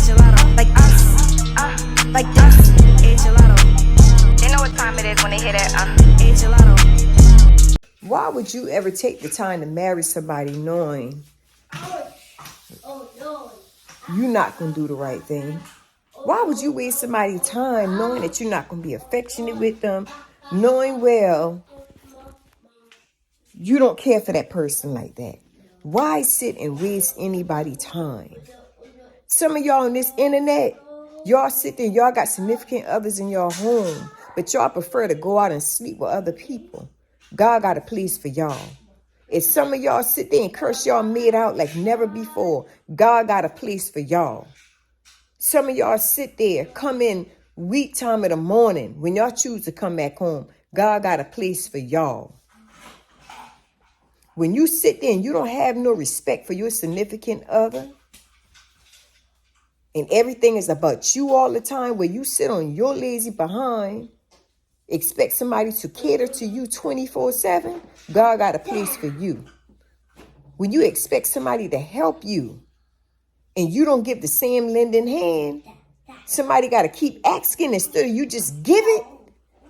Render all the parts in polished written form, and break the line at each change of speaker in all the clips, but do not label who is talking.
Gelato. Like this. Like this. Gelato. They know what time it is when they hear that. Gelato.
Why would you ever take the time to marry somebody knowing you're not going to do the right thing? Why would you waste somebody's time knowing that you're not going to be affectionate with them, knowing well you don't care for that person like that? Why sit and waste anybody's time? Some of y'all on this internet, y'all sit there, y'all got significant others in your home, but y'all prefer to go out and sleep with other people. God got a place for y'all. If some of y'all sit there and curse y'all made out like never before, God got a place for y'all. Some of y'all sit there, come in week time of the morning when y'all choose to come back home. God got a place for y'all. When you sit there and you don't have no respect for your significant other, and everything is about you all the time, where you sit on your lazy behind, expect somebody to cater to you 24/7, God got a place for you. When you expect somebody to help you and you don't give the same lending hand, somebody got to keep asking instead of you just give it,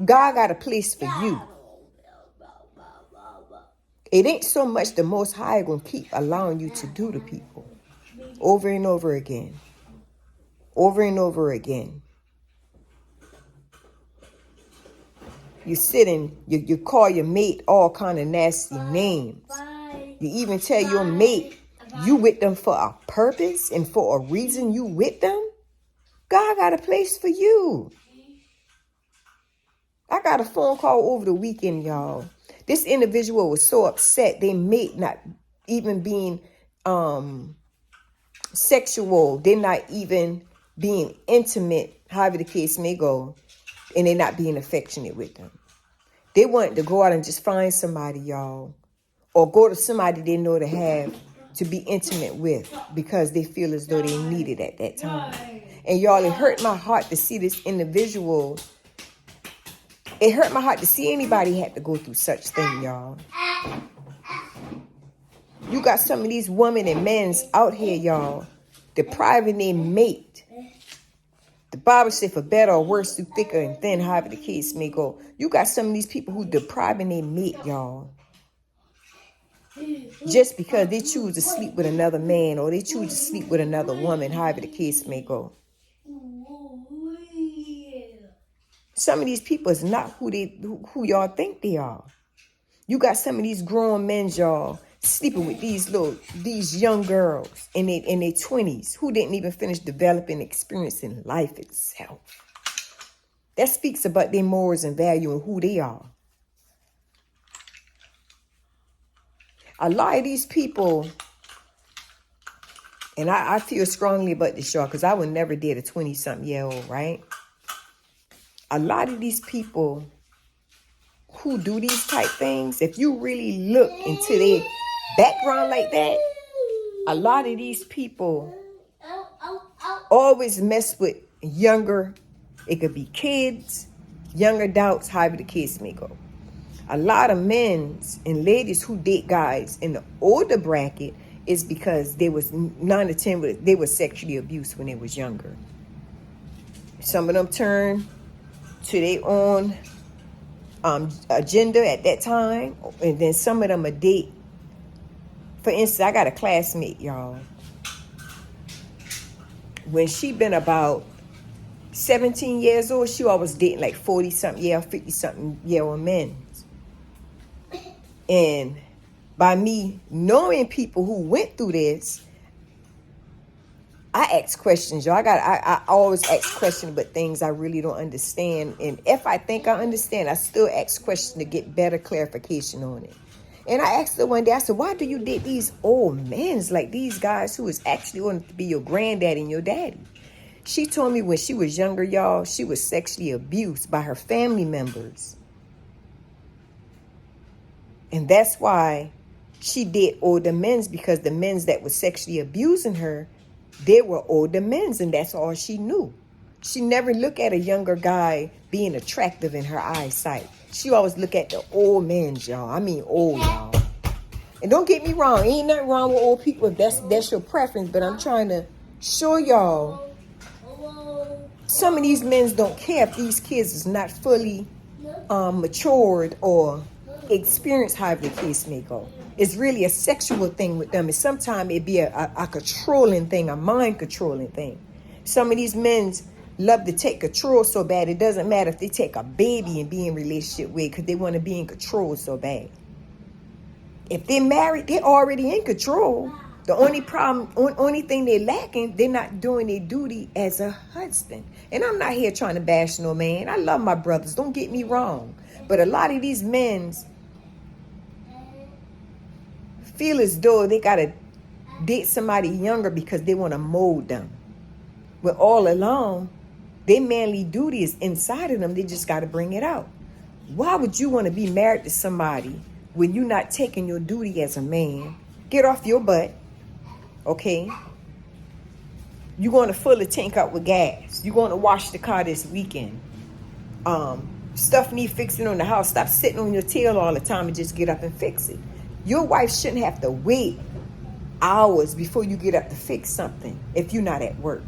God got a place for you. It ain't so much the Most High going to keep allowing you to do to people over and over again. Over and over again. You sit and you call your mate all kind of nasty names. You even tell your mate you with them for a purpose and for a reason you with them. God got a place for you. I got a phone call over the weekend, y'all. This individual was so upset they mate not even being sexual. They're not even being intimate, however the case may go, and they're not being affectionate with them. They wanted to go out and just find somebody, y'all, or go to somebody they know to have to be intimate with because they feel as though they need it at that time. And y'all, it hurt my heart to see this individual. It hurt my heart to see anybody have to go through such thing, y'all. You got some of these women and men's out here, y'all, depriving their mate. The Bible says for better or worse, through thicker and thin, however the case may go. You got some of these people who depriving their mate, y'all. Just because they choose to sleep with another man or they choose to sleep with another woman, however the case may go. Some of these people is not who y'all think they are. You got some of these grown men, y'all, sleeping with these young girls in their 20s who didn't even finish developing experiencing life itself. That speaks about their morals and value and who they are. A lot of these people, and I feel strongly about this, y'all, because I would never date a 20-something-year-old, right? A lot of these people who do these type things, if you really look into their background like that, a lot of these people always mess with younger, it could be kids, young adults, however the case may go. A lot of men and ladies who date guys in the older bracket is because they was 9 to 10, they were sexually abused when they was younger. Some of them turn to their own agenda at that time, and then some of them a date. For instance, I got a classmate, y'all. When she been about 17 years old, she always dating like 40-something-year-old, 50-something-year-old men. And by me knowing people who went through this, I ask questions, y'all. I always ask questions about things I really don't understand. And if I think I understand, I still ask questions to get better clarification on it. And I asked her one day, I said, why do you date these old men, like these guys who is actually going to be your granddaddy and your daddy? She told me when she was younger, y'all, she was sexually abused by her family members. And that's why she did older men's, because the men's that was sexually abusing her, they were older men's, and that's all she knew. She never looked at a younger guy being attractive in her eyesight. She always looked at the old men, y'all. I mean old, y'all. And don't get me wrong, ain't nothing wrong with old people if that's your preference, but I'm trying to show y'all some of these men don't care if these kids is not fully matured or experienced, however the case may go. It's really a sexual thing with them. And sometimes it be a controlling thing, a mind controlling thing. Some of these men love to take control so bad, it doesn't matter if they take a baby and be in relationship with, because they want to be in control so bad. If they're married, they're already in control. The only problem, only thing they're lacking, they're not doing their duty as a husband. And I'm not here trying to bash no man. I love my brothers, don't get me wrong. But a lot of these men feel as though they got to date somebody younger because they want to mold them. But all along, their manly duty is inside of them. They just got to bring it out. Why would you want to be married to somebody when you're not taking your duty as a man? Get off your butt, okay? You're going to fill the tank up with gas. You're going to wash the car this weekend. Stuff need fixing on the house. Stop sitting on your tail all the time and just get up and fix it. Your wife shouldn't have to wait hours before you get up to fix something if you're not at work.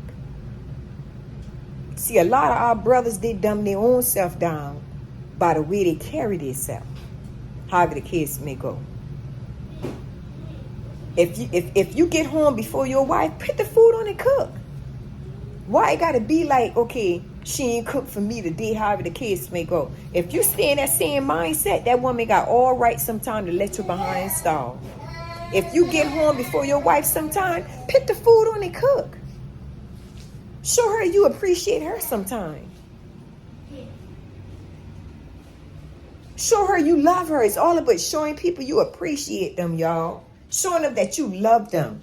See, a lot of our brothers, they dumb their own self down by the way they carry themselves, however the case may go. If you get home before your wife, put the food on and cook. Why it gotta be like, okay, she ain't cooked for me today, however the case may go. If you stay in that same mindset, that woman got all right sometime to let your behind stall. If you get home before your wife sometime, put the food on and cook. Show her you appreciate her sometime. Show her you love her. It's all about showing people you appreciate them, y'all. Showing them that you love them.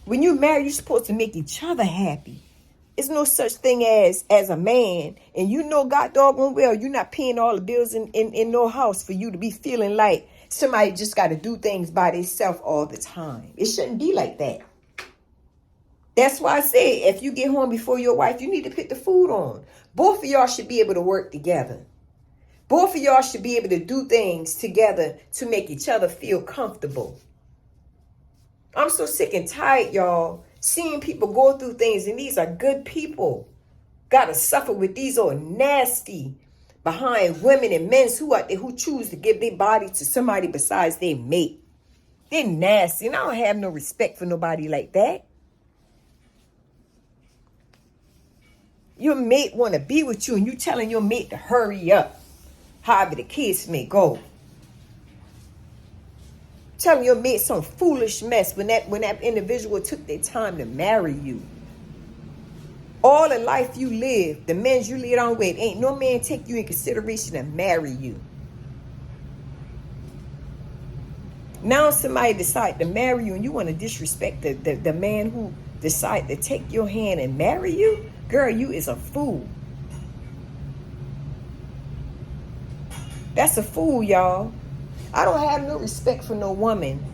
When you're married, you're supposed to make each other happy. It's no such thing as a man, and you know God doggone well, you're not paying all the bills in no house for you to be feeling like somebody just got to do things by themselves all the time. It shouldn't be like that. That's why I say, if you get home before your wife, you need to put the food on. Both of y'all should be able to work together. Both of y'all should be able to do things together to make each other feel comfortable. I'm so sick and tired, y'all, seeing people go through things, and these are good people. Gotta suffer with these old nasty behind women and men who out there who choose to give their body to somebody besides their mate. They're nasty, and I don't have no respect for nobody like that. Your mate want to be with you, and you telling your mate to hurry up, however the case may go. Telling your mate some foolish mess when that individual took their time to marry you. All the life you live, the men you live on with, ain't no man take you in consideration to marry you. Now somebody decide to marry you, and you want to disrespect the man who decide to take your hand and marry you? Girl, you is a fool. That's a fool, y'all. I don't have no respect for no woman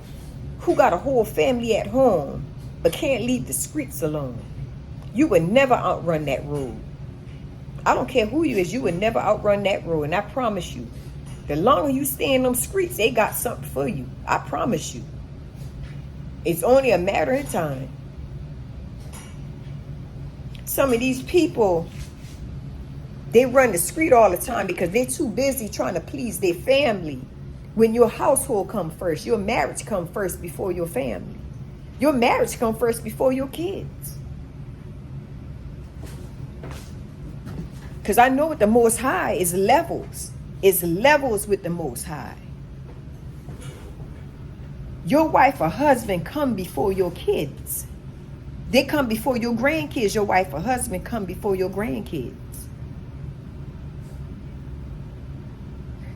who got a whole family at home but can't leave the streets alone. You would never outrun that road. I don't care who you is, you would never outrun that road. And I promise you, the longer you stay in them streets, they got something for you. I promise you. It's only a matter of time. Some of these people, they run the street all the time because they're too busy trying to please their family. When your household come first, your marriage come first before your family. Your marriage come first before your kids. Because I know with the Most High is levels. It's levels with the Most High. Your wife or husband come before your kids. They come before your grandkids. Your wife or husband come before your grandkids.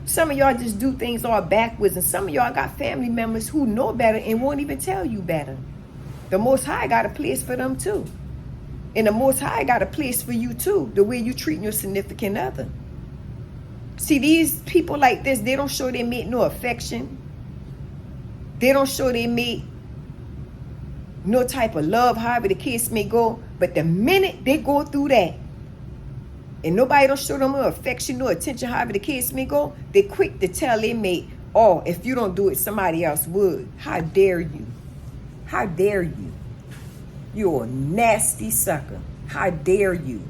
Some of y'all just do things all backwards, and some of y'all got family members who know better and won't even tell you better. The Most High got a place for them too. And the Most High got a place for you too, the way you treat your significant other. See, these people like this, they don't show their mate no affection. They don't show their mate no type of love, however the case may go. But the minute they go through that, and nobody don't show them no affection, no attention, however the case may go, they quick to tell their mate, Or if you don't do it, somebody else would. How dare you? How dare you? You're a nasty sucker. How dare you?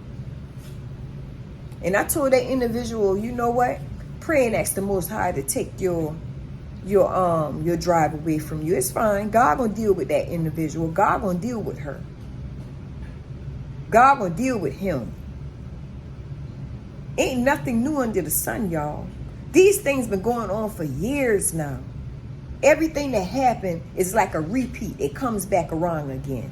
And I told that individual, you know what? Pray and ask the Most High to take your drive away from you. It's fine. God gonna deal with that individual. God gonna deal with her. God gonna deal with him. Ain't nothing new under the sun, y'all. These things been going on for years now. Everything that happened is like a repeat. It comes back around again.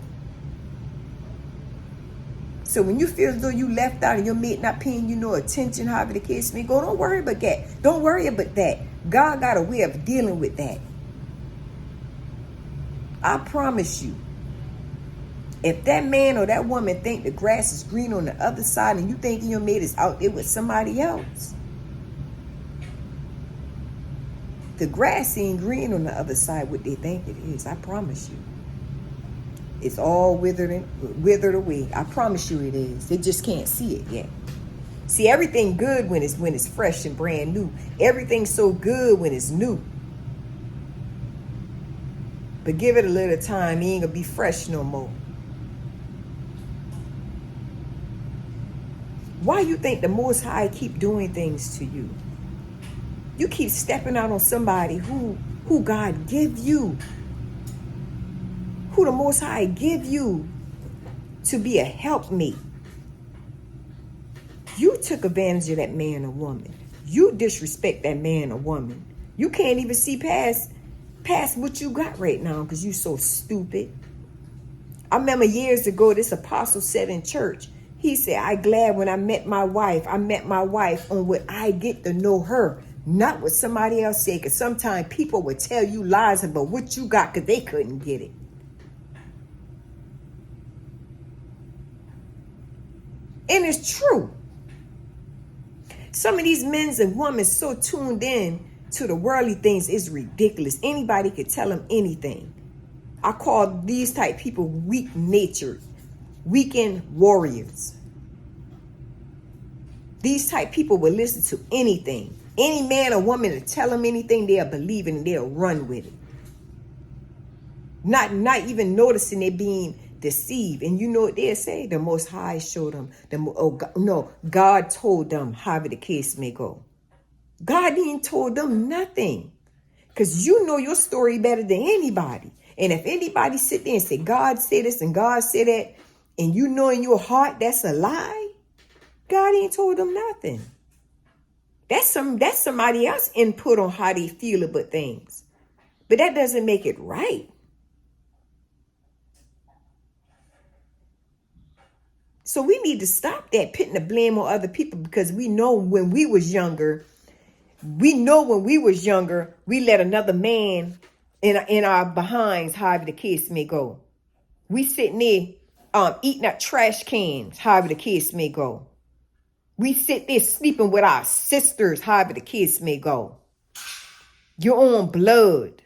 So when you feel as though you left out and your mate not paying you no attention, however the case may go, don't worry about that. Don't worry about that. God got a way of dealing with that. I promise you. If that man or that woman think the grass is green on the other side and you thinking your mate is out there with somebody else, the grass ain't green on the other side what they think it is. I promise you. It's all withered away. I promise you it is. They just can't see it yet. See, everything good when it's fresh and brand new. Everything's so good when it's new. But give it a little time, it ain't gonna be fresh no more. Why you think the Most High keep doing things to you? You keep stepping out on somebody who God give you. Who the Most High give you to be a helpmate. You took advantage of that man or woman. You disrespect that man or woman. You can't even see past what you got right now because you so stupid. I remember years ago, this apostle said in church, he said, I glad when I met my wife on what I get to know her, not what somebody else said. Because sometimes people would tell you lies about what you got because they couldn't get it. And it's true. Some of these men and women so tuned in to the worldly things is ridiculous. Anybody could tell them anything. I call these type people weak-natured, weekend warriors. These type people will listen to anything. Any man or woman to tell them anything, they'll believe it and they'll run with it. Not even noticing they're being deceived. And you know what they'll say? The Most High showed them. God told them, however the case may go. God ain't told them nothing. Because you know your story better than anybody. And if anybody sit there and say, God said this and God said that, and you know in your heart that's a lie, God ain't told them nothing. That's somebody else's input on how they feel about things. But that doesn't make it right. So we need to stop that, putting the blame on other people, because we know when we was younger, we let another man in our behinds, however the case may go. We sitting there eating up trash cans, however the case may go. We sit there sleeping with our sisters, however the case may go. Your own blood.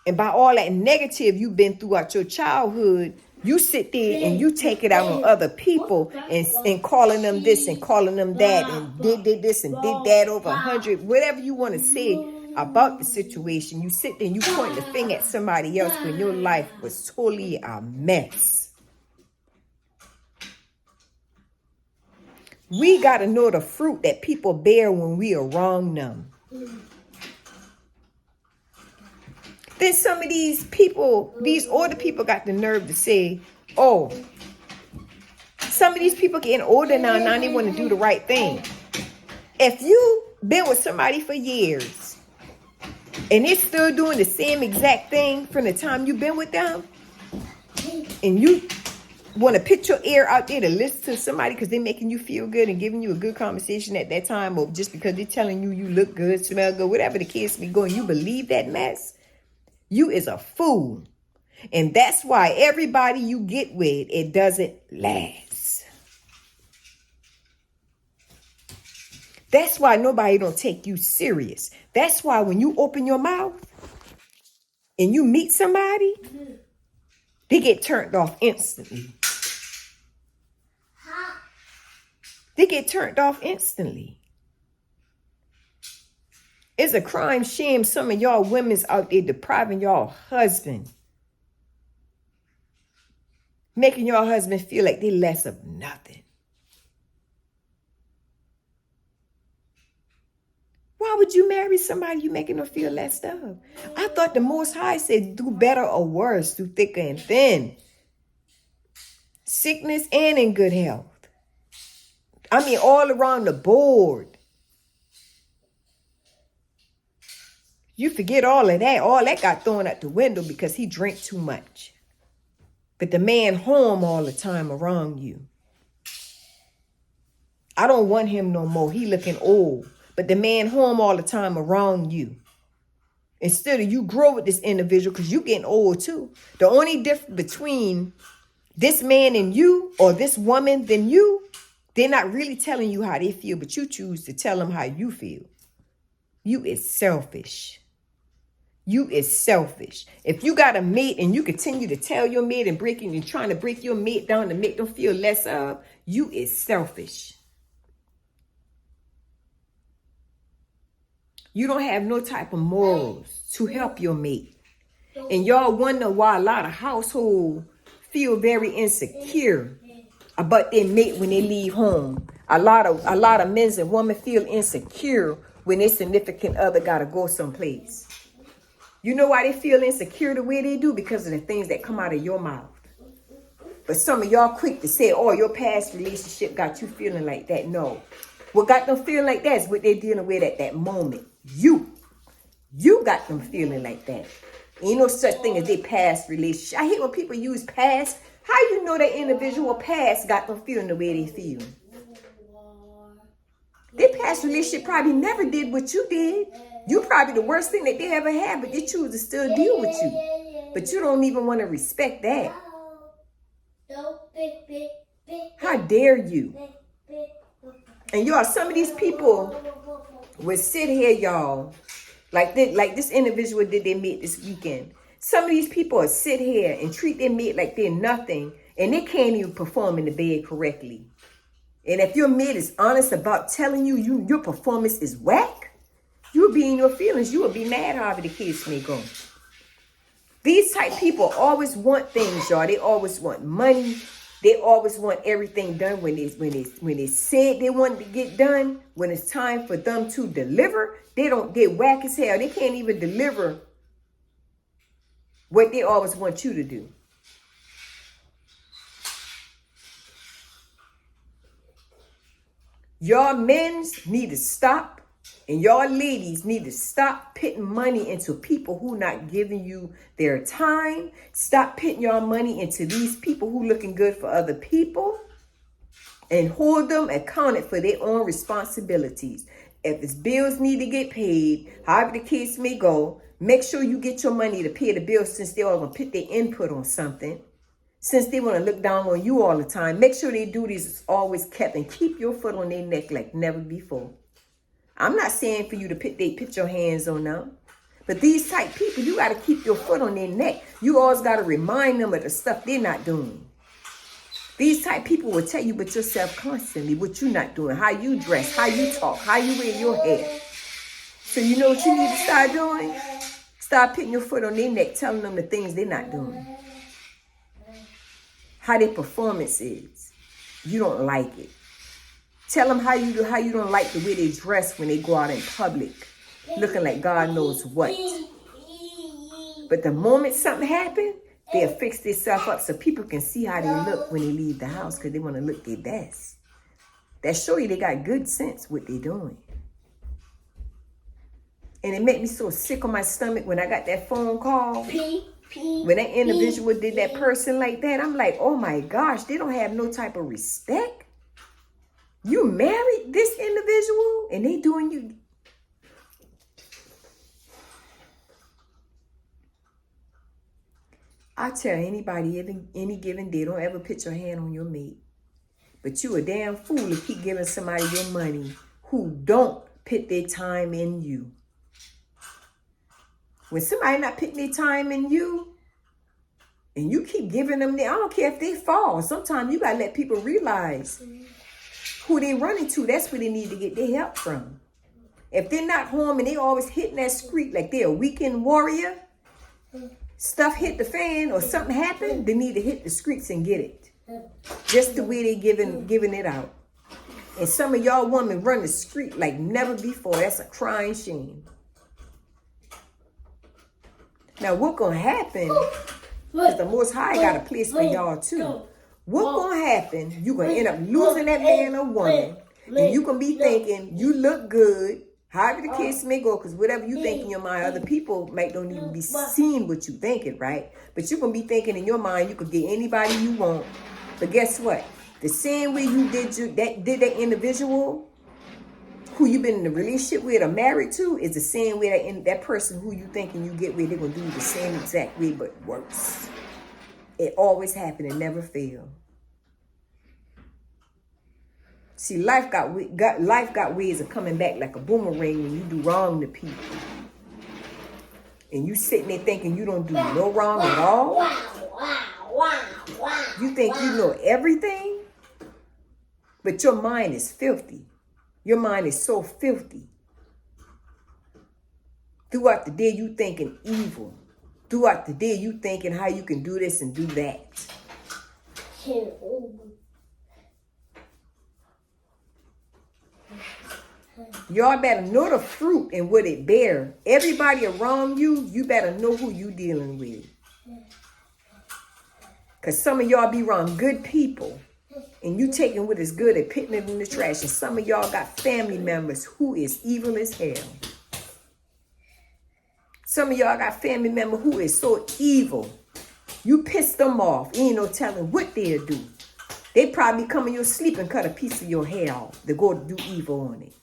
And by all that negative you've been throughout your childhood, you sit there and you take it out on other people and calling them this and calling them that and did this and did that over 100. Whatever you want to say about the situation, you sit there and you point the finger at somebody else when your life was totally a mess. We got to know the fruit that people bear when we are wrong them. Then some of these people, these older people got the nerve to say, oh, some of these people getting older now they want to do the right thing. If you been with somebody for years and they're still doing the same exact thing from the time you've been with them, and you want to put your ear out there to listen to somebody because they're making you feel good and giving you a good conversation at that time, or just because they're telling you you look good, smell good, whatever the case be going, you believe that mess, you is a fool. And that's why everybody you get with, it doesn't last. That's why nobody don't take you serious. That's why when you open your mouth and you meet somebody, they get turned off instantly. They get turned off instantly. It's a crime shame some of y'all women's out there depriving y'all husband. Making your husband feel like they're less of nothing. Why would you marry somebody you making them feel less of? I thought the Most High said do better or worse, do thicker and thin. Sickness and in good health. I mean, all around the board. You forget all of that. All that got thrown out the window because he drank too much. But the man home all the time around you. I don't want him no more. He looking old. But the man home all the time around you. Instead of you grow with this individual because you getting old too. The only difference between this man and you or this woman than you, they're not really telling you how they feel, but you choose to tell them how you feel. You is selfish. You is selfish. If you got a mate and you continue to tell your mate and you're trying to break your mate down to make them feel less of, you is selfish. You don't have no type of morals to help your mate. And y'all wonder why a lot of households feel very insecure about their mate when they leave home. A lot of men and women feel insecure when their significant other gotta go someplace. You know why they feel insecure the way they do? Because of the things that come out of your mouth. But some of y'all quick to say, oh, your past relationship got you feeling like that. No. What got them feeling like that is what they're dealing with at that moment. You got them feeling like that. Ain't no such thing as their past relationship. I hate when people use past. How you know that individual past got them feeling the way they feel? Their past relationship probably never did what you did. You probably the worst thing that they ever had, but they choose to still deal with you. But you don't even want to respect that. How dare you? And y'all, some of these people would sit here, y'all, like this individual did their mate this weekend. Some of these people would sit here and treat their mate like they're nothing, and they can't even perform in the bed correctly. And if your mate is honest about telling you your performance is whack, you'll be in your feelings. You will be mad however the case may go. These type people always want things, y'all. They always want money. They always want everything done when they said they wanted to get done. When it's time for them to deliver, they whack as hell. They can't even deliver what they always want you to do. Y'all men's need to stop, and y'all ladies need to stop putting money into people who not giving you their time. Stop putting y'all money into these people who looking good for other people, and hold them accounted for their own responsibilities. If it's bills need to get paid, however the case may go, make sure you get your money to pay the bills since they all going to put their input on something. Since they want to look down on you all the time, make sure their duties is always kept and keep your foot on their neck like never before. I'm not saying for you to put your hands on them. But these type people, you got to keep your foot on their neck. You always got to remind them of the stuff they're not doing. These type people will tell you about yourself constantly, what you're not doing, how you dress, how you talk, how you wear your hair. So you know what you need to start doing? Start putting your foot on their neck, telling them the things they're not doing. How their performance is. You don't like it. Tell them how you don't like the way they dress when they go out in public, looking like God knows what. But the moment something happens, they'll fix themselves up so people can see how they look when they leave the house because they want to look their best. That show you they got good sense what they're doing. And it made me so sick on my stomach when I got that phone call. When that individual did that person like that, I'm like, oh my gosh, they don't have no type of respect. You married this individual and they doing you. I tell anybody any given day, don't ever put your hand on your mate. But you a damn fool to keep giving somebody your money who don't put their time in you. When somebody not putting their time in you, and you keep giving them, I don't care if they fall. Sometimes you got to let people realize who they running to. That's where they need to get their help from. If they're not home and they always hitting that street like they're a weekend warrior, stuff hit the fan or something happened, they need to hit the streets and get it. Just the way they giving it out. And some of y'all women run the street like never before. That's a crying shame. Now what gonna happen, because the Most High got a place for y'all too. What gonna happen, you gonna end up losing that man or woman. And you gonna be thinking, you look good. However the case may go, because whatever you think in your mind, other people might don't even be seeing what you thinking, right? But you're going to be thinking in your mind, you could get anybody you want. But guess what? The same way you did that individual who you've been in a relationship with or married to is the same way that person who you thinking you get with, they're going to do the same exact way, but worse. It always happened and never failed. See, life got ways of coming back like a boomerang when you do wrong to people. And you sitting there thinking you don't do no wrong at all. You think you know everything. But your mind is filthy. Your mind is so filthy. Throughout the day, you thinking evil. Throughout the day, you thinking how you can do this and do that. Y'all better know the fruit and what it bear. Everybody around you, you better know who you dealing with. Because some of y'all be around good people. And you taking what is good and putting it in the trash. And some of y'all got family members who is evil as hell. Some of y'all got family members who is so evil. You piss them off. You ain't no telling what they'll do. They probably come in your sleep and cut a piece of your hair off to go do evil on it.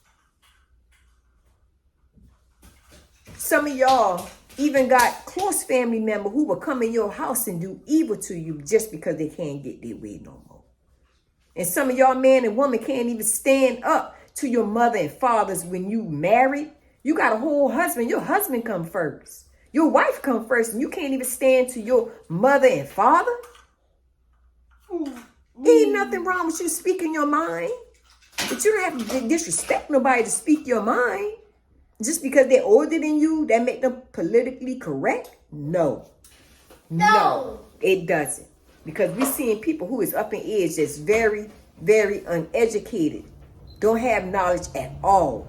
Some of y'all even got close family members who will come in your house and do evil to you just because they can't get their way no more. And some of y'all man and woman can't even stand up to your mother and fathers when you married. You got a whole husband. Your husband come first. Your wife come first. And you can't even stand to your mother and father. Ain't nothing wrong with you speaking your mind. But you don't have to disrespect nobody to speak your mind. Just because they're older than you, that make them politically correct? No, it doesn't. Because we're seeing people who is up in age that's very, very uneducated. Don't have knowledge at all.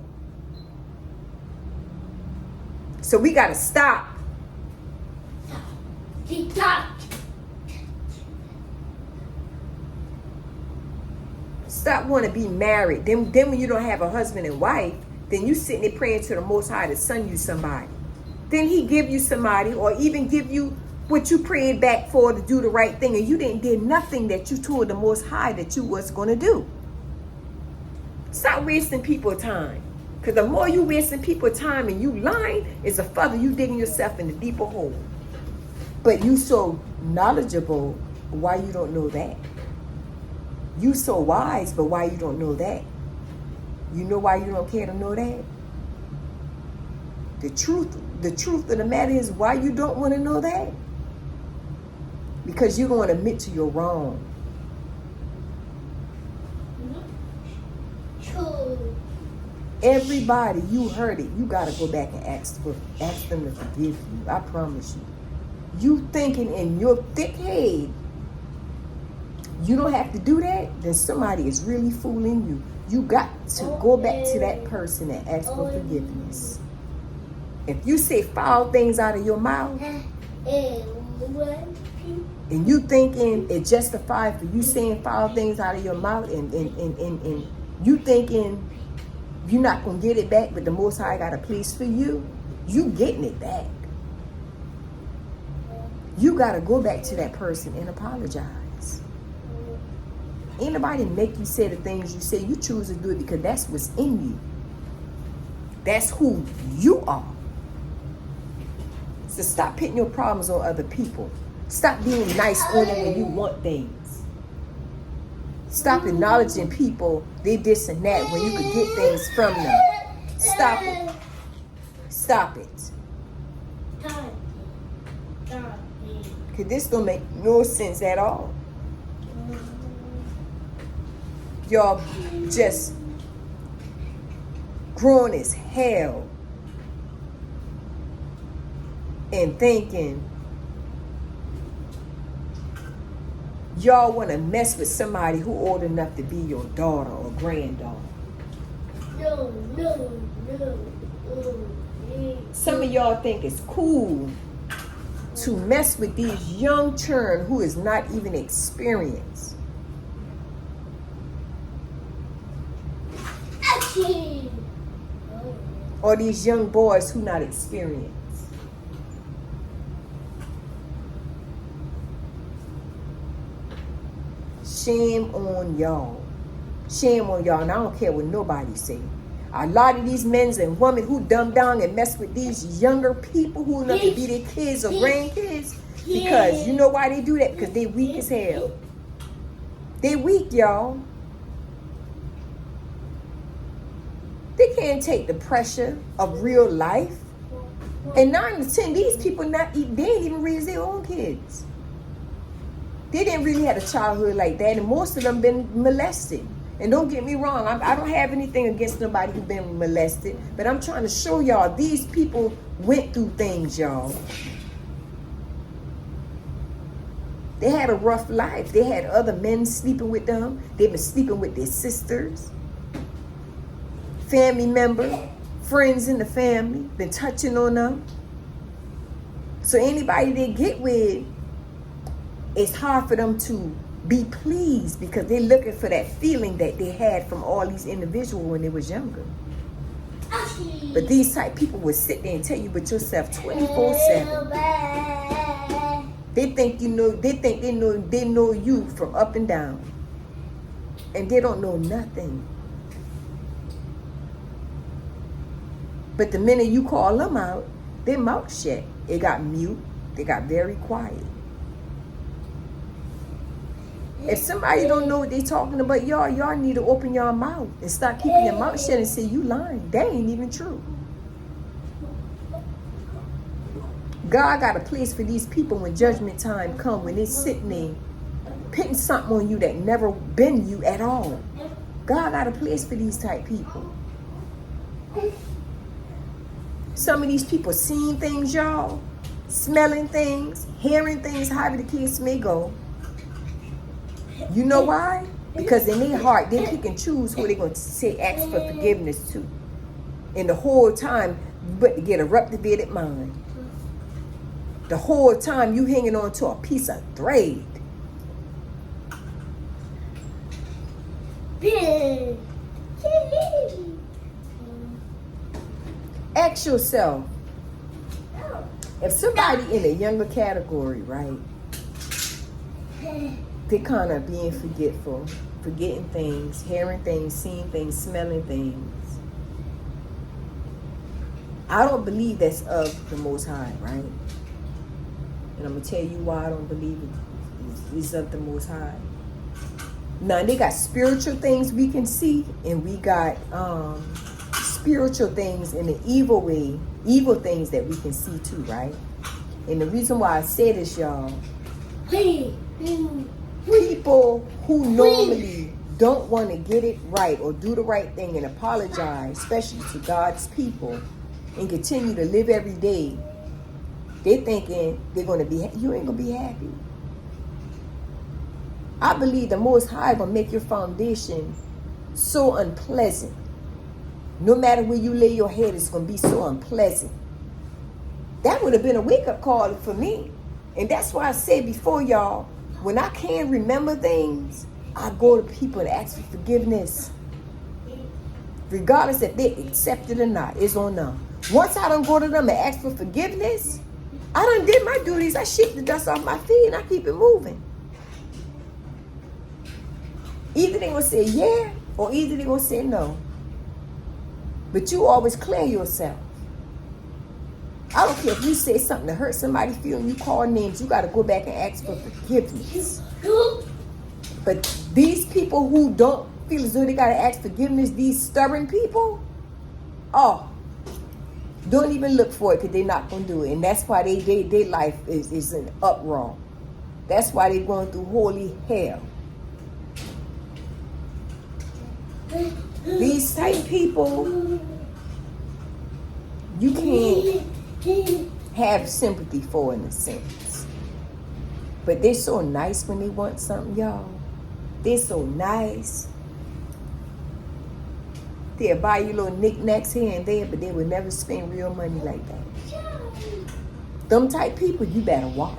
So we got to stop. Stop wanting to be married. Then when you don't have a husband and wife, then you sitting there praying to the Most High to send you somebody. Then he give you somebody or even give you what you prayed back for to do the right thing. And you didn't do nothing that you told the Most High that you was going to do. Stop wasting people's time. Because the more you wasting people's time and you lying, is the further you digging yourself in the deeper hole. But you so knowledgeable, why you don't know that? You so wise, but why you don't know that? You know why you don't care to know that? The truth of the matter is why you don't want to know that? Because you don't want to admit to your wrong. Everybody, you heard it. You got to go back and ask them to forgive you. I promise you. You thinking in your thick head, you don't have to do that, then somebody is really fooling you. You got to go back to that person and ask for forgiveness. If you say foul things out of your mouth, and you thinking it justified for you saying foul things out of your mouth, and you thinking you're not going to get it back, but the Most High got a place for you, you getting it back. You got to go back to that person and apologize. Ain't nobody make you say the things you say. You choose to do it because that's what's in you. That's who you are. So stop putting your problems on other people. Stop being nice only when you want things. Stop acknowledging people, they this and that, when you can get things from them. Stop it. Stop it. Because this don't make no sense at all. Y'all just grown as hell, and thinking y'all want to mess with somebody who old enough to be your daughter or granddaughter.
No.
Some of y'all think it's cool to mess with these young children who is not even experienced. Or these young boys who not experienced. Shame on y'all. Shame on y'all. And I don't care what nobody say. A lot of these men and women who dumb down and mess with these younger people who enough to be their kids or grandkids. Because you know why they do that? Because they weak as hell. They weak, y'all. They can't take the pressure of real life. And 9 to 10, these people they ain't even raise their own kids. They didn't really have a childhood like that, and most of them been molested. And don't get me wrong, I don't have anything against nobody who's been molested, but I'm trying to show y'all these people went through things, y'all. They had a rough life. They had other men sleeping with them. They've been sleeping with their sisters, family member, friends in the family, been touching on them. So anybody they get with, it's hard for them to be pleased because they're looking for that feeling that they had from all these individuals when they was younger. But these type people will sit there and tell you about yourself 24/7. They think they know you from up and down. And they don't know nothing. But the minute you call them out, their mouth shut. It got mute. They got very quiet. If somebody don't know what they talking about, y'all need to open your mouth and start keeping your mouth shut and say, you lying. That ain't even true. God got a place for these people when judgment time come, when they sitting there putting something on you that never been you at all. God got a place for these type people. Some of these people seeing things, y'all, smelling things, hearing things, however the case may go. You know why? Because in their heart, they pick and choose who they're going to say ask for forgiveness to. And the whole time, but to get a reprobated mind. The whole time you hanging on to a piece of thread. Ask yourself, if somebody in a younger category, right, they kind of being forgetful, forgetting things, hearing things, seeing things, smelling things. I don't believe that's of the Most High, right? And I'm going to tell you why I don't believe it is of the Most High. Now, they got spiritual things we can see, and we got spiritual things in the evil way, evil things that we can see too, right? And the reason why I say this, y'all, people who normally don't want to get it right or do the right thing and apologize, especially to God's people, and continue to live every day, they thinking they're going to be, you ain't going to be happy. I believe the Most High will make your foundation so unpleasant. No matter where you lay your head, it's going to be so unpleasant. That would have been a wake-up call for me. And that's why I said before, y'all, when I can't remember things, I go to people and ask for forgiveness. Regardless if they accept it or not, it's on them. Once I don't go to them and ask for forgiveness, I done did my duties. I shake the dust off my feet and I keep it moving. Either they gonna say yeah, or either they gonna say no. But you always clear yourself. I don't care if you say something to hurt somebody's feeling, you call names, you got to go back and ask for forgiveness. But these people who don't feel as though they got to ask forgiveness, these stubborn people, don't even look for it because they're not going to do it. And that's why their life is in uproar. That's why they're going through holy hell. These type people you can't have sympathy for in a sense. But they're so nice when they want something, y'all. They're so nice. They'll buy you little knickknacks here and there, but they will never spend real money like that. Them type people, you better watch.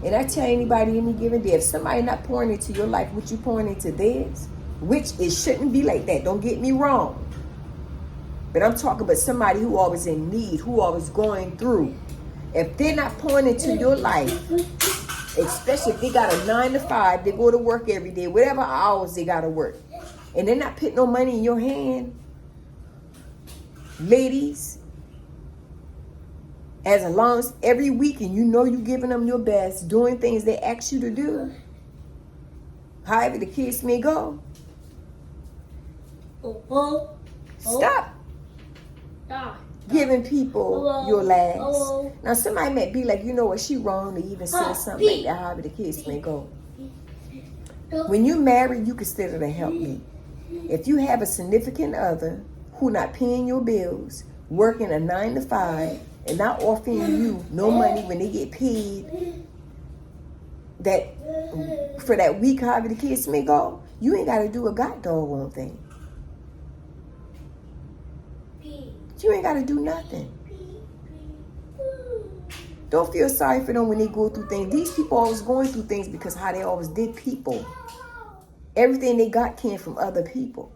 And I tell anybody any given day, if somebody not pouring into your life what you pouring into theirs, which it shouldn't be like that, don't get me wrong. But I'm talking about somebody who always in need, who always going through. If they're not pouring into your life, especially if they got a 9 to 5, they go to work every day, whatever hours they got to work, and they're not putting no money in your hand, ladies, as long as every week and you know you giving them your best, doing things they ask you to do, however the kids may go, stop giving people your last. Now somebody might be like, you know what, she wrong to even say something like that, however the kids may go. When you marry, you consider to help me. If you have a significant other who not paying your bills, working a 9 to 5, and not offering you no money when they get paid that for that week, however the kids may go, you ain't got to do a god doggone thing. You ain't got to do nothing. Don't feel sorry for them when they go through things. These people always going through things because how they always did people. Everything they got came from other people.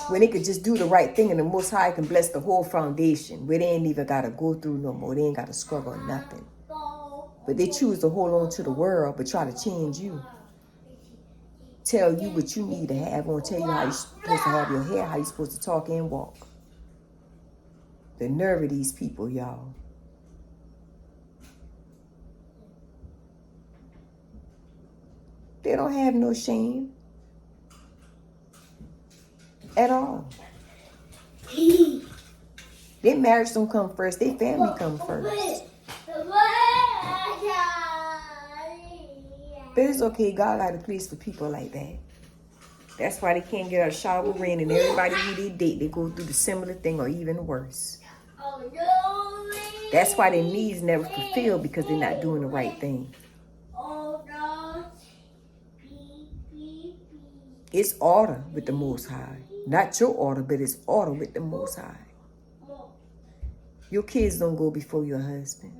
When they could just do the right thing and the Most High can bless the whole foundation, where they ain't even got to go through no more. They ain't got to struggle or nothing. But they choose to hold on to the world but try to change you. Tell you what you need to have on, tell you how you're supposed to have your hair, how you're supposed to talk and walk. The nerve of these people, y'all. They don't have no shame at all. Their marriage don't come first, their family come first. But it's okay, God got a place for people like that. That's why they can't get out of shower with rain, and everybody who they date, they go through the similar thing or even worse. That's why their needs never fulfilled, because they're not doing the right thing. It's order with the Most High. Not your order, but it's order with the Most High. Your kids don't go before your husband.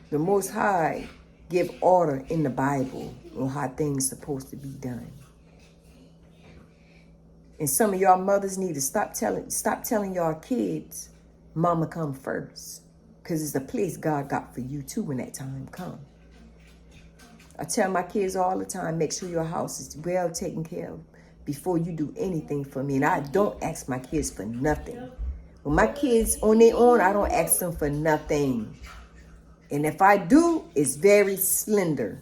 The Most High give order in the Bible on how things supposed to be done. And some of y'all mothers need to stop telling y'all kids, mama come first. Because it's a place God got for you too when that time comes. I tell my kids all the time, make sure your house is well taken care of before you do anything for me. And I don't ask my kids for nothing. When my kids on their own, I don't ask them for nothing. And if I do, it's very slender.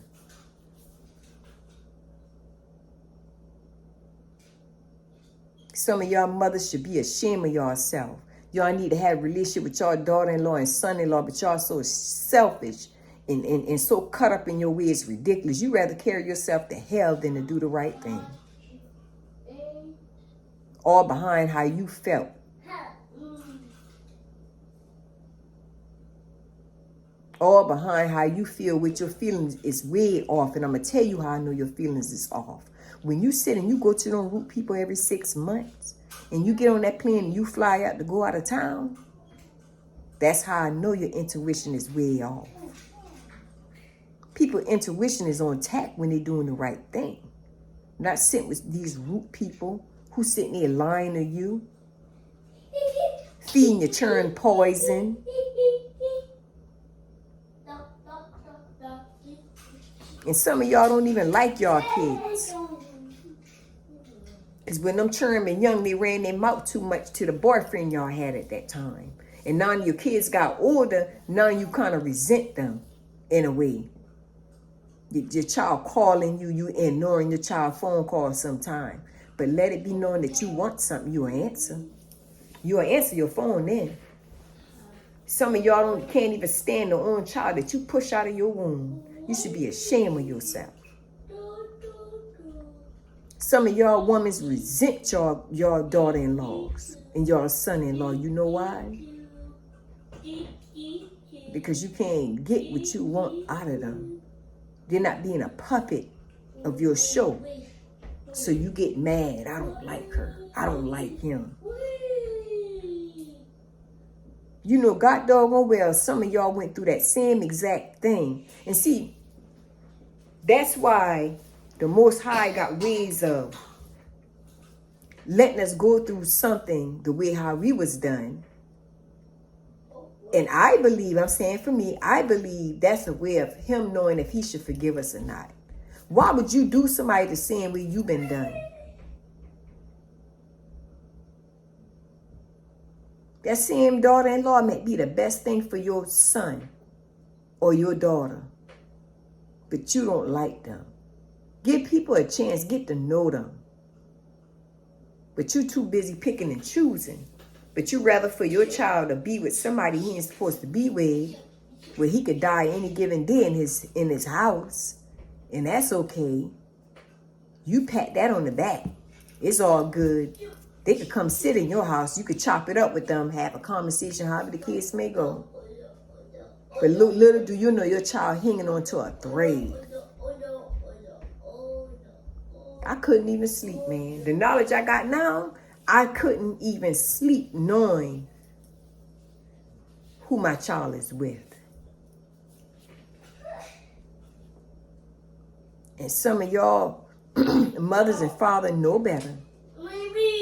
Some of y'all mothers should be ashamed of yourself. Y'all need to have a relationship with your daughter-in-law and son-in-law, but y'all so selfish and so caught up in your way, it's ridiculous. You rather carry yourself to hell than to do the right thing. All behind how you felt. All behind how you feel with your feelings is way off. And I'm going to tell you how I know your feelings is off. When you sit and you go to them root people every 6 months and you get on that plane and you fly out to go out of town, that's how I know your intuition is way off. People's intuition is on tap when they're doing the right thing. Not sitting with these root people who sitting there lying to you, feeding your churn poison. And some of y'all don't even like y'all kids. Because when them children been young, they ran their mouth too much to the boyfriend y'all had at that time. And now your kids got older, now you kind of resent them in a way. Your child calling you, you ignoring your child phone calls sometime. But let it be known that you want something, you'll answer. You'll answer your phone then. Some of y'all can't even stand the own child that you push out of your womb. You should be ashamed of yourself. Some of y'all women resent your daughter-in-laws and your son-in-law. You know why? Because you can't get what you want out of them. They're not being a puppet of your show. So you get mad. I don't like her. I don't like him. You know, God doggone well, some of y'all went through that same exact thing. And see, that's why the Most High got ways of letting us go through something the way how we was done. And I believe, I'm saying for me, I believe that's a way of him knowing if he should forgive us or not. Why would you do somebody the same way you've been done? That same daughter-in-law may be the best thing for your son or your daughter, but you don't like them. Give people a chance, get to know them. But you're too busy picking and choosing. But you rather for your child to be with somebody he ain't supposed to be with, where he could die any given day in his house, and that's okay. You pat that on the back. It's all good. They could come sit in your house. You could chop it up with them, have a conversation, however the kids may go. But little do you know your child hanging onto a thread. I couldn't even sleep, man. The knowledge I got now, I couldn't even sleep knowing who my child is with. And some of y'all mothers and fathers know better.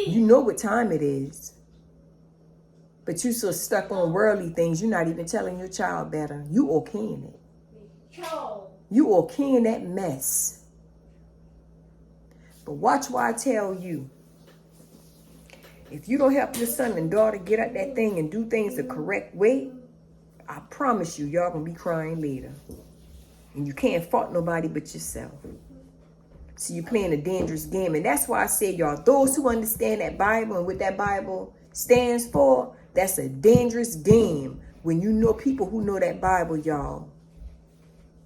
You know what time it is. But you so stuck on worldly things, you're not even telling your child better. You okaying it. You okaying that mess. But watch what I tell you. If you don't help your son and daughter get out that thing and do things the correct way, I promise you, y'all gonna be crying later. And you can't fault nobody but yourself. So you're playing a dangerous game. And that's why I say, y'all, those who understand that Bible and what that Bible stands for, that's a dangerous game. When you know people who know that Bible, y'all,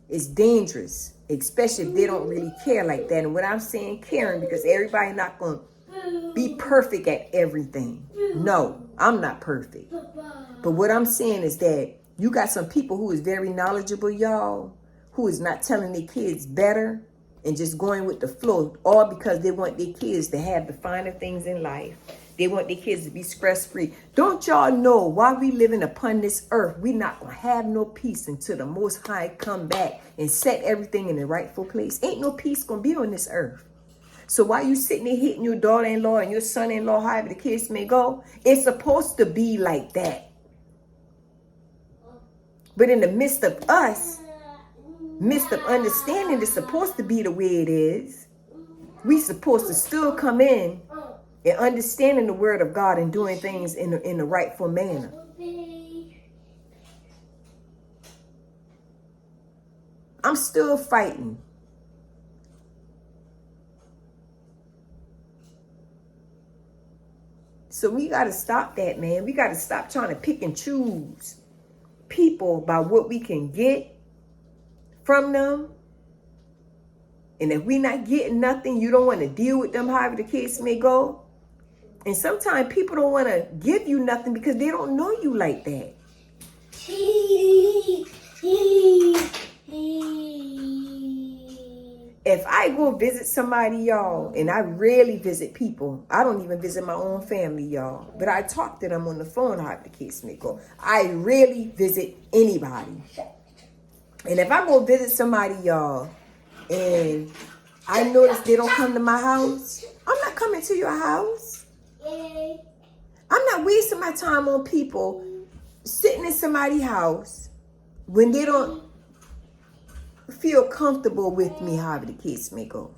it's dangerous. Especially if they don't really care like that. And what I'm saying, caring, because everybody not going to be perfect at everything. No, I'm not perfect. But what I'm saying is that you got some people who is very knowledgeable, y'all, who is not telling their kids better and just going with the flow, all because they want their kids to have the finer things in life. They want their kids to be stress-free. Don't y'all know while we living upon this earth, we not going to have no peace until the Most High come back and set everything in the rightful place. Ain't no peace going to be on this earth. So while you sitting there hitting your daughter-in-law and your son-in-law, however the kids may go, it's supposed to be like that. But in the midst of us, midst of understanding it's supposed to be the way it is, we supposed to still come in and understanding the word of God and doing things in the rightful manner. I'm still fighting. So we got to stop that, man. We got to stop trying to pick and choose people by what we can get from them. And if we not getting nothing, you don't want to deal with them, however the case may go. And sometimes people don't want to give you nothing because they don't know you like that. If I go visit somebody, y'all, and I rarely visit people. I don't even visit my own family, y'all. But I talk to them on the phone, however the case may go. I rarely visit anybody. And if I go visit somebody, y'all, and I notice they don't come to my house, I'm not coming to your house. I'm not wasting my time on people sitting in somebody's house when they don't feel comfortable with me, however the case may go.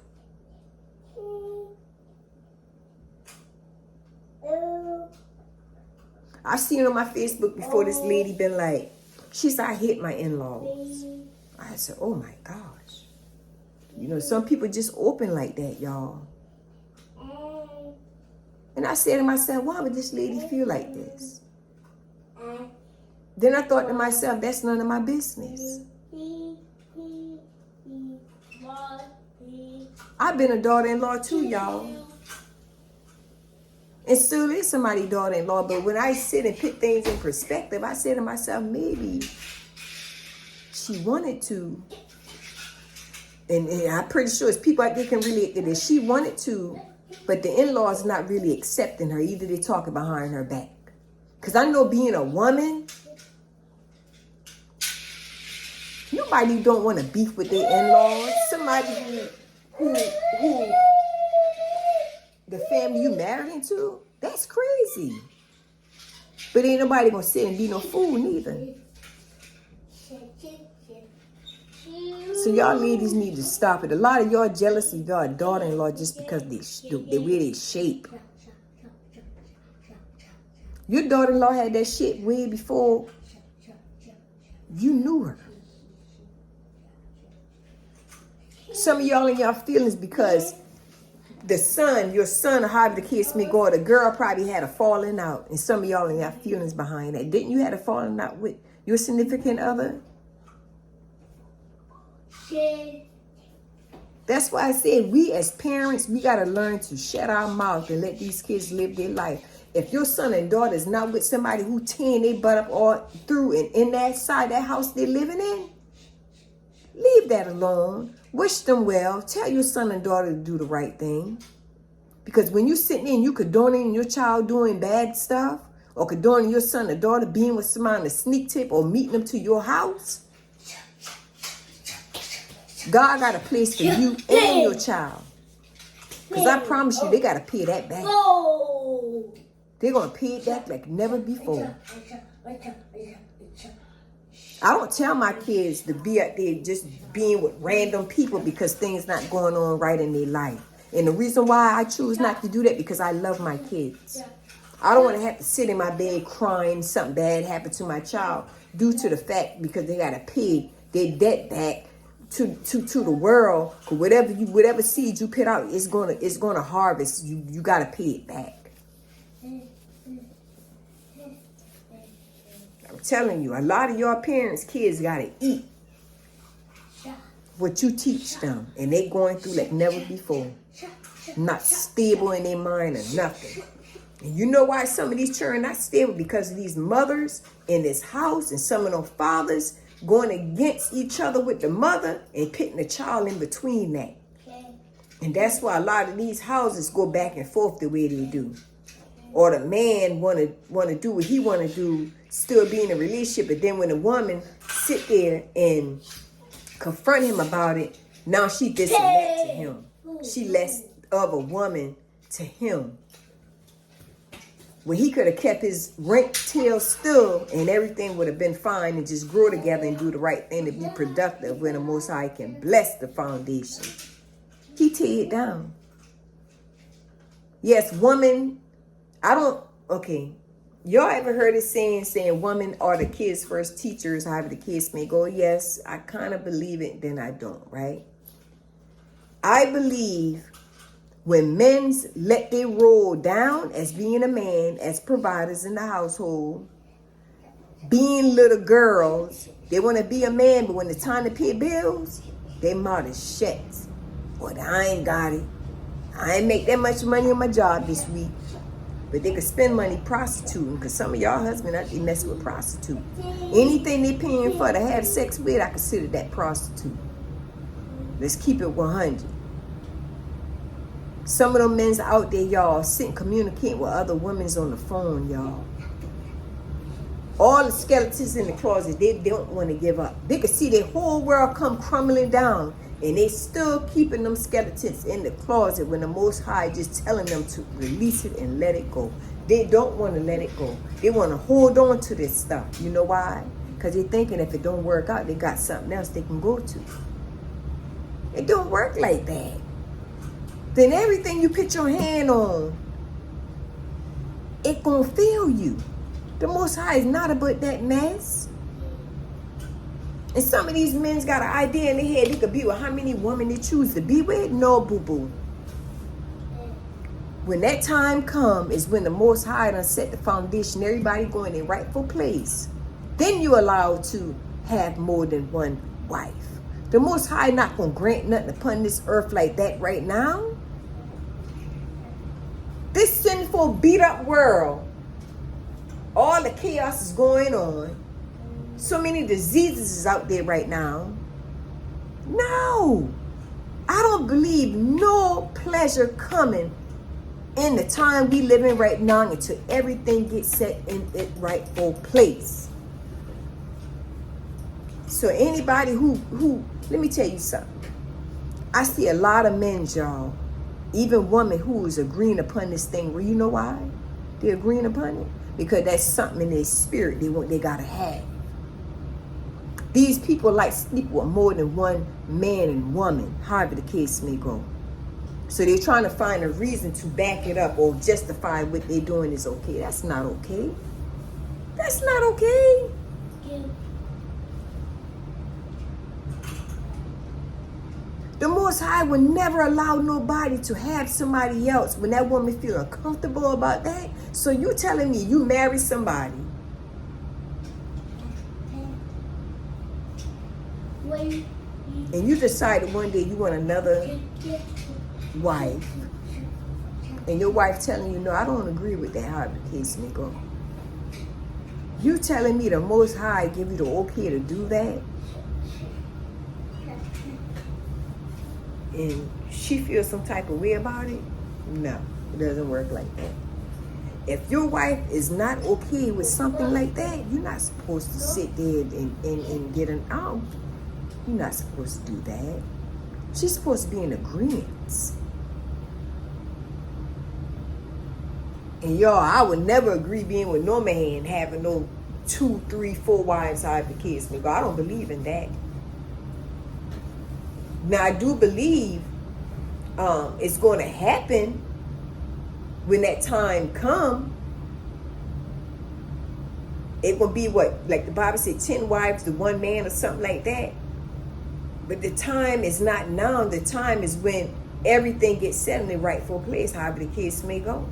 I've seen on my Facebook before this lady been like, she said, I hate my in-laws. I said, oh my gosh. You know, some people just open like that, y'all. And I said to myself, why would this lady feel like this? Then I thought to myself, that's none of my business. I've been a daughter-in-law too, y'all. And still is somebody's daughter-in-law. But when I sit and put things in perspective, I say to myself, maybe she wanted to. And I'm pretty sure it's people out there can relate to this. She wanted to, but the in-laws not really accepting her. Either they talking behind her back. Because I know being a woman, nobody don't want to beef with their in-laws. Somebody who the family you married into, that's crazy. But ain't nobody gonna sit and be no fool neither. So y'all ladies need to stop it. A lot of y'all jealous of y'all daughter-in-law just because they wear their shape. Your daughter-in-law had that shit way before you knew her. Some of y'all in y'all feelings because the son, your son, or however the kids may go, the girl probably had a falling out. And some of y'all in y'all feelings behind that. Didn't you have a falling out with your significant other? That's why I said we as parents, we got to learn to shut our mouth and let these kids live their life. If your son and daughter is not with somebody who tearing their butt up all through and in that side, that house they're living in, leave that alone. Wish them well. Tell your son and daughter to do the right thing. Because when you're sitting in, you condoning your child doing bad stuff, or condoning your son or daughter being with somebody on a sneak tip or meeting them to your house, God got a place for you and your child. Because I promise you, they got to pay that back. They're going to pay it back like never before. I don't tell my kids to be out there just being with random people because things not going on right in their life. And the reason why I choose not to do that because I love my kids. I don't want to have to sit in my bed crying something bad happened to my child due to the fact because they got to pay their debt back to the world. Whatever seed you put out, it's gonna harvest. You got to pay it back. I'm telling you, a lot of your parents' kids got to eat what you teach them. And they going through like never before. Not stable in their mind or nothing. And you know why some of these children not stable? Because of these mothers in this house and some of them fathers going against each other with the mother and putting the child in between that. And that's why a lot of these houses go back and forth the way they do. Or the man want to do what he want to do, still be in a relationship, but then when the woman sit there and confront him about it, now she this and that to him. She less of a woman to him. When he could have kept his rank tail still and everything would have been fine and just grow together and do the right thing to be productive when the Most High can bless the foundation. He tear it down. Yes, woman, okay. Y'all ever heard it saying women are the kids' first teachers, however the kids may go? Yes, I kind of believe it, then I don't, right? I believe when men let their role down as being a man, as providers in the household, being little girls, they want to be a man, but when it's time to pay bills, they mouth is shut. But I ain't got it. I ain't make that much money on my job this week. But they could spend money prostituting because some of y'all husbands out there messing with prostitutes. Anything they paying for to have sex with, I consider that prostitute. Let's keep it 100. Some of them men's out there, y'all, sitting communicating with other women's on the phone, y'all. All the skeletons in the closet, they don't want to give up. They could see their whole world come crumbling down, and they still keeping them skeletons in the closet when the Most High just telling them to release it and let it go. They don't want to let it go. They want to hold on to this stuff. You know why? Because they're thinking if it don't work out, they got something else they can go to. It don't work like that. Then everything you put your hand on, it gonna fail you. The Most High is not about that mess. And some of these men's got an idea in their head they could be with how many women they choose to be with. No, boo-boo. When that time comes is when the Most High done set the foundation, everybody going in rightful place. Then you allowed to have more than one wife. The Most High not going to grant nothing upon this earth like that right now. This sinful, beat up world, all the chaos is going on. So many diseases is out there right now. No. I don't believe no pleasure coming in the time we live in right now until everything gets set in its rightful place. So anybody who, let me tell you something. I see a lot of men, y'all, even women who is agreeing upon this thing. Well, you know why they're agreeing upon it? Because that's something in their spirit they gotta have. These people like sleep with more than one man and woman, however the case may go. So they're trying to find a reason to back it up or justify what they're doing is okay. That's not okay. That's not okay. The Most High will never allow nobody to have somebody else when that woman feel uncomfortable about that. So you telling me you marry somebody and you decided one day you want another wife, and your wife telling you, no, I don't agree with that, how the case may go. You telling me the Most High give you the okay to do that? And she feels some type of way about it? No, it doesn't work like that. If your wife is not okay with something like that, you're not supposed to sit there and get an out. You're not supposed to do that. She's supposed to be in agreement. And y'all, I would never agree being with no man having no 2, 3, 4 wives out of the kids. I don't believe in that. Now, I do believe it's going to happen when that time come. It will be what, like the Bible said, 10 wives to 1 man or something like that. But the time is not now. The time is when everything gets set in the rightful place, however the case may go.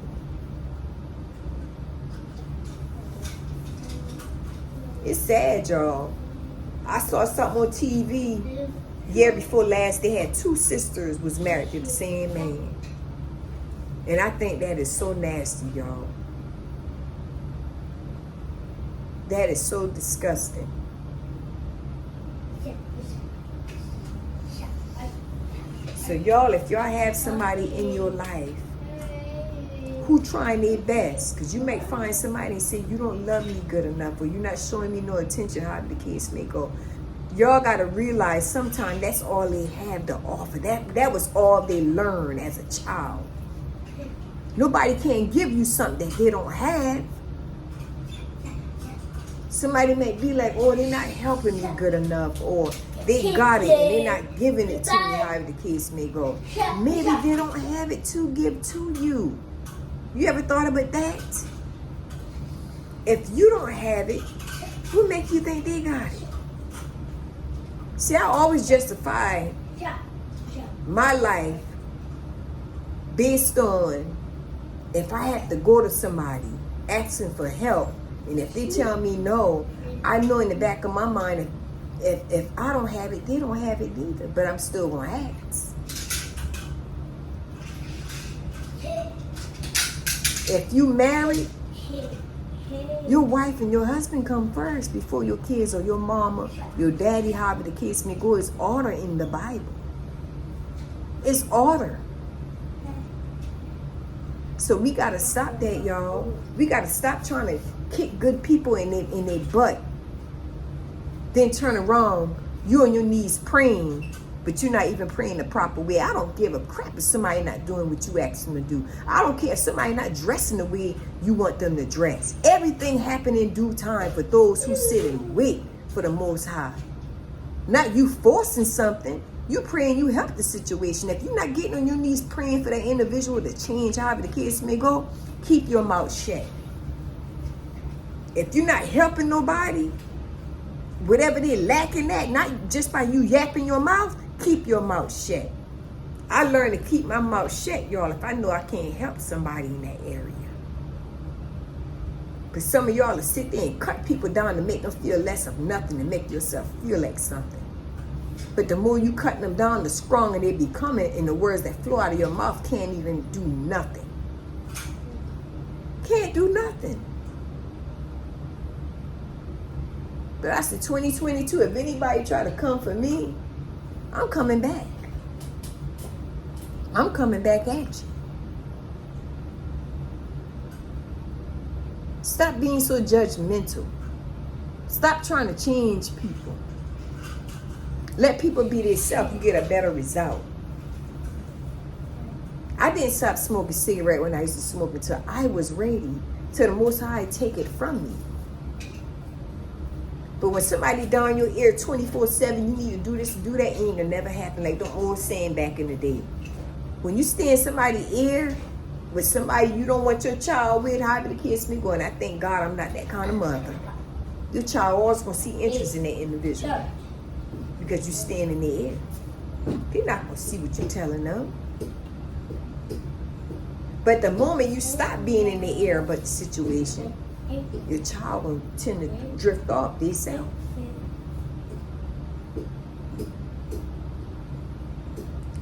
It's sad, y'all. I saw something on TV year before last. They had 2 sisters was married to the same man. And I think that is so nasty, y'all. That is so disgusting. So y'all, if y'all have somebody in your life who trying their best, because you may find somebody and say, you don't love me good enough, or you're not showing me no attention, however the case may go. Y'all got to realize sometimes that's all they have to offer. That was all they learned as a child. Nobody can give you something that they don't have. Somebody may be like, oh, they're not helping me good enough, or they got it and they're not giving it to me, however the case may go. Maybe they don't have it to give to you. You ever thought about that? If you don't have it, who make you think they got it? See, I always justify my life based on if I have to go to somebody asking for help, and if they tell me no, I know in the back of my mind, if I don't have it, they don't have it either, but I'm still going to ask. If you married, your wife and your husband come first before your kids or your mama, your daddy, however the case may go. It's order in the Bible. It's order. So we got to stop that, y'all. We got to stop trying to kick good people in their butt. Then turn around, you on your knees praying, but you're not even praying the proper way. I don't give a crap if somebody not doing what you ask them to do. I don't care if somebody not dressing the way you want them to dress. Everything happen in due time for those who sit and wait for the Most High. Not you forcing something. You praying you help the situation. If you're not getting on your knees praying for that individual to change, however the case may go, keep your mouth shut. If you're not helping nobody, whatever they're lacking at, not just by you yapping your mouth, keep your mouth shut. I learned to keep my mouth shut, y'all, if I know I can't help somebody in that area. Because some of y'all will sit there and cut people down to make them feel less of nothing and make yourself feel like something. But the more you cut them down, the stronger they becoming, and the words that flow out of your mouth can't even do nothing. Can't do nothing. But I said 2022, if anybody try to come for me, I'm coming back. I'm coming back at you. Stop being so judgmental. Stop trying to change people. Let people be themselves. You get a better result. I didn't stop smoking cigarette when I used to smoke until I was ready to the Most High take it from me. But when somebody down your ear 24/7, you need to do this and do that, ain't gonna never happen. Like the old saying back in the day. When you stay in somebody's ear with somebody you don't want your child with, however the kids may go, and I thank God I'm not that kind of mother. Your child always gonna see interest in that individual because you stand in their ear. They're not gonna see what you're telling them. But the moment you stop being in the air about the situation, your child will tend to drift off themselves.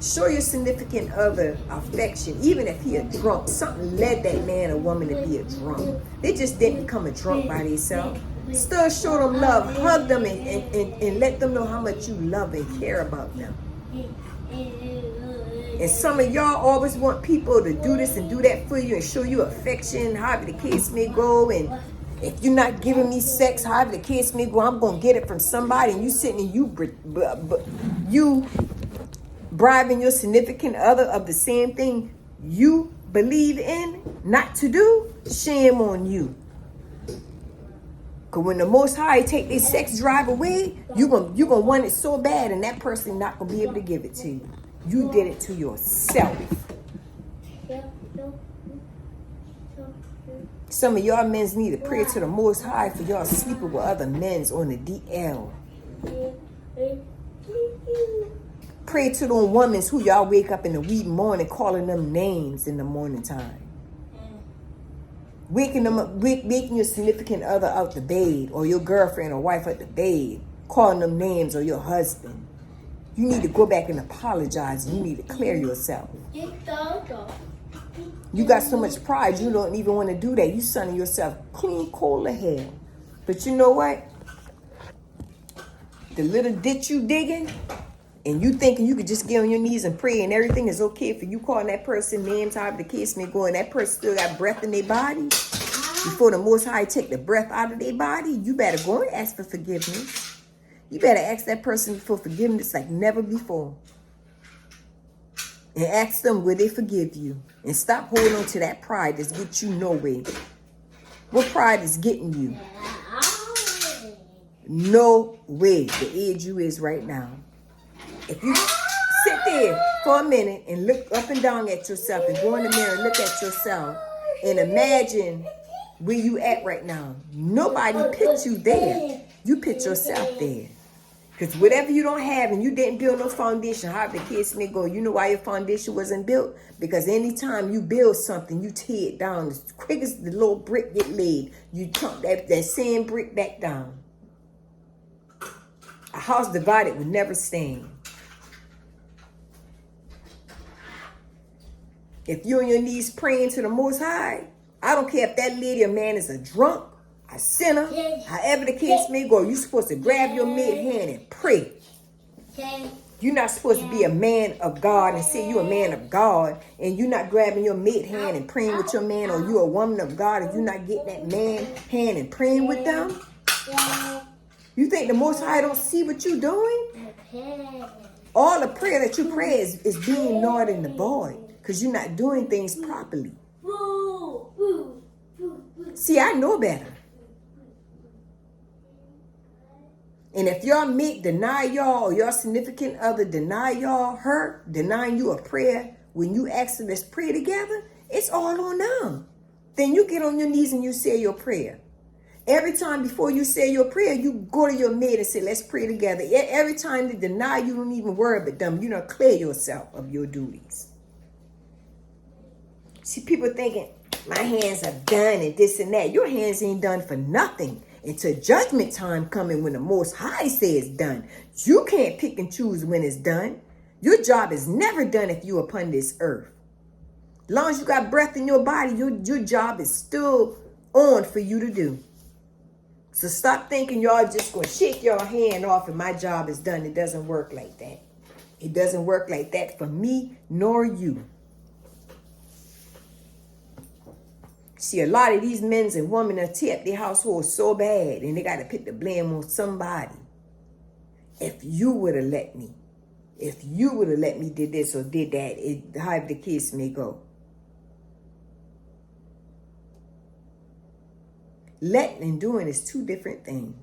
Show your significant other affection, even if he a drunk. Something led that man or woman to be a drunk. They just didn't become a drunk by themselves. Still show them love, hug them, and let them know how much you love and care about them. And some of y'all always want people to do this and do that for you and show you affection, however the case may go. And if you're not giving me sex, however the case may go, I'm going to get it from somebody. And you sitting and you bribing your significant other of the same thing you believe in not to do. Shame on you. Because when the Most High take this sex drive away, you're gonna want it so bad, and that person not going to be able to give it to you. You did it to yourself. Some of y'all men's need to pray to the Most High for y'all sleeping with other men's on the DL. Pray to them women who y'all wake up in the wee morning calling them names in the morning time. Waking them up, waking your significant other out the bed, or your girlfriend or wife out the bed, calling them names, or your husband. You need to go back and apologize. You need to clear yourself. You got so much pride, you don't even want to do that. You sunning yourself clean, cold of hell. But you know what? The little ditch you digging, and you thinking you could just get on your knees and pray and everything is okay for you calling that person names, however the case may go, and that person still got breath in their body, before the Most High take the breath out of their body, you better go and ask for forgiveness. You better ask that person for forgiveness like never before. And ask them will they forgive you. And stop holding on to that pride that's get you nowhere. What pride is getting you? No way the age you is right now. If you sit there for a minute and look up and down at yourself and go in the mirror and look at yourself and imagine where you at right now. Nobody picked you there. You picked yourself there. Because whatever you don't have and you didn't build no foundation, however the kids may go, you know why your foundation wasn't built? Because anytime you build something, you tear it down. As quick as the little brick get laid, you chunk that same brick back down. A house divided would never stand. If you're on your knees praying to the Most High, I don't care if that lady or man is a drunk, a sinner, however the case may go, you're supposed to grab your mid hand and pray. You're not supposed to be a man of God and say you're a man of God, and you're not grabbing your mid hand and praying with your man, or you're a woman of God and you're not getting that man hand and praying with them. You think the Most High don't see what you're doing? All the prayer that you pray is being gnawed in the void because you're not doing things properly. See, I know better. And if y'all mate deny y'all, or your significant other deny y'all her, denying you a prayer, when you ask them, let's pray together, it's all on them. Then you get on your knees and you say your prayer. Every time before you say your prayer, you go to your mate and say, let's pray together. Every time they deny, you don't even worry about them. You don't clear yourself of your duties. See, people thinking, my hands are done and this and that. Your hands ain't done for nothing until judgment time coming when the Most High says done. You can't pick and choose when it's done. Your job is never done if you're upon this earth. As long as you got breath in your body, your job is still on for you to do. So stop thinking y'all just going to shake your hand off and my job is done. It doesn't work like that. It doesn't work like that for me nor you. See, a lot of these men and women are tear up their household so bad and they got to put the blame on somebody. If you would have let me, did this or did that, however the case may go. Letting and doing is two different things.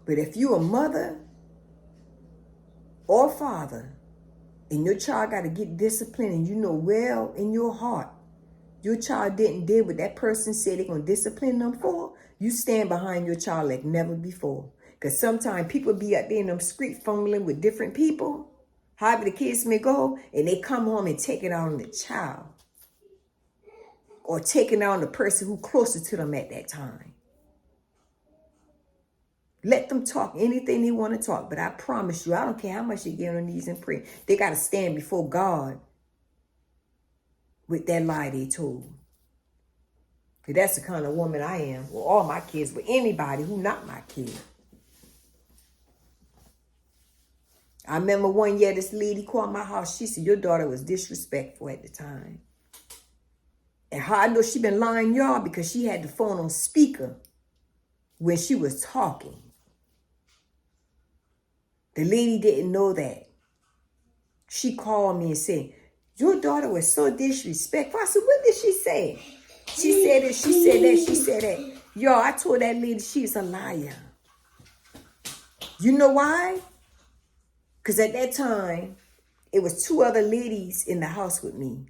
But if you a mother or father and your child got to get disciplined and you know well in your heart your child didn't do what that person said they're going to discipline them for, you stand behind your child like never before. Because sometimes people be out there in them street fumbling with different people, however the kids may go, and they come home and take it out on the child. Or taking it out on the person who closer to them at that time. Let them talk anything they want to talk. But I promise you, I don't care how much they get on their knees and pray. They got to stand before God with that lie they told. Because that's the kind of woman I am. With all my kids, with anybody who not my kid. I remember one year this lady called my house. She said, your daughter was disrespectful at the time. And how I know she been lying, y'all, because she had the phone on speaker when she was talking. The lady didn't know that. She called me and said, your daughter was so disrespectful. I said, what did she say? She said this, she said that, she said that. Y'all, I told that lady she's a liar. You know why? Because at that time, it was two other ladies in the house with me.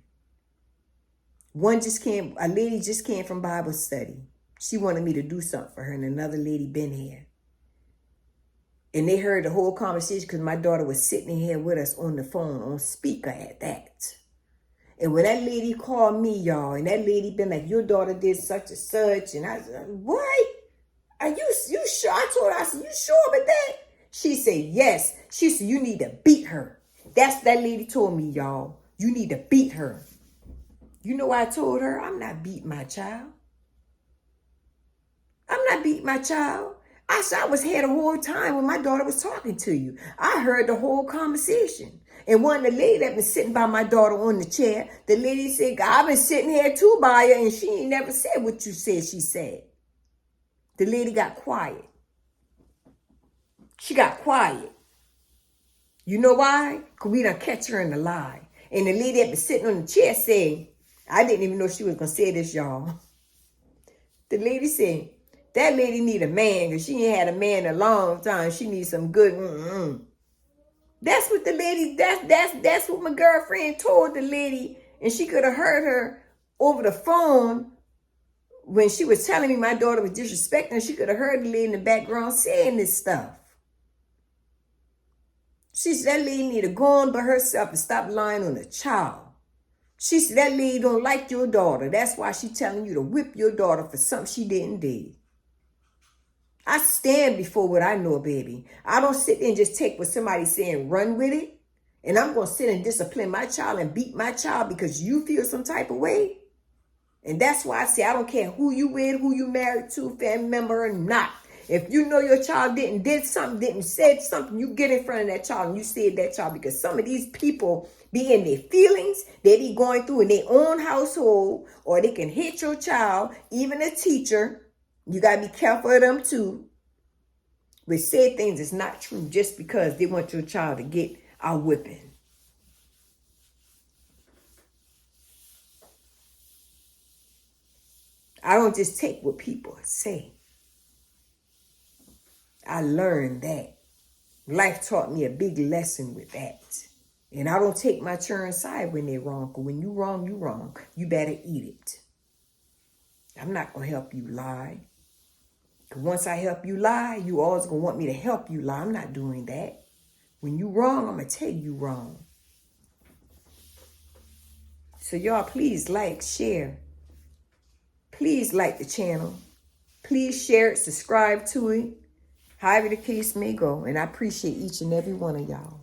A lady just came from Bible study. She wanted me to do something for her, and another lady been here. And they heard the whole conversation because my daughter was sitting here with us on the phone, on speaker at that. And when that lady called me, y'all, and that lady been like, your daughter did such and such, and I said, what? Are you sure? I told her, I said, you sure about that? She said, yes. She said, you need to beat her. That's that lady told me, y'all. You need to beat her. You know what I told her? I'm not beating my child. I'm not beating my child. I said, I was here the whole time when my daughter was talking to you. I heard the whole conversation. And one of the ladies that been sitting by my daughter on the chair, the lady said, I've been sitting here too by her, and she ain't never said what you said she said. The lady got quiet. She got quiet. You know why? Because we done catch her in the lie. And the lady that been sitting on the chair said, I didn't even know she was going to say this, y'all. The lady said, that lady need a man because she ain't had a man in a long time. She needs some good. That's what the lady, that's what my girlfriend told the lady. And she could have heard her over the phone when she was telling me my daughter was disrespecting. She could have heard the lady in the background saying this stuff. She said that lady need to go on by herself and stop lying on the child. She said that lady don't like your daughter. That's why she telling you to whip your daughter for something she didn't do. I stand before what I know, baby. I don't sit there and just take what somebody's saying, run with it. And I'm going to sit and discipline my child and beat my child because you feel some type of way. And that's why I say I don't care who you with, who you married to, family member or not. If you know your child did something, said something, you get in front of that child and you say that child, because some of these people be in their feelings, they be going through in their own household, or they can hit your child, even a teacher. You got to be careful of them too. But say things that's not true just because they want your child to get a whipping. I don't just take what people say. I learned that. Life taught me a big lesson with that. And I don't take my children's side when they're wrong. Because when you wrong, you wrong. You better eat it. I'm not going to help you lie. Because once I help you lie, you always going to want me to help you lie. I'm not doing that. When you wrong, I'm going to tell you wrong. So y'all, please like, share. Please like the channel. Please share it, subscribe to it. However the case may go. And I appreciate each and every one of y'all.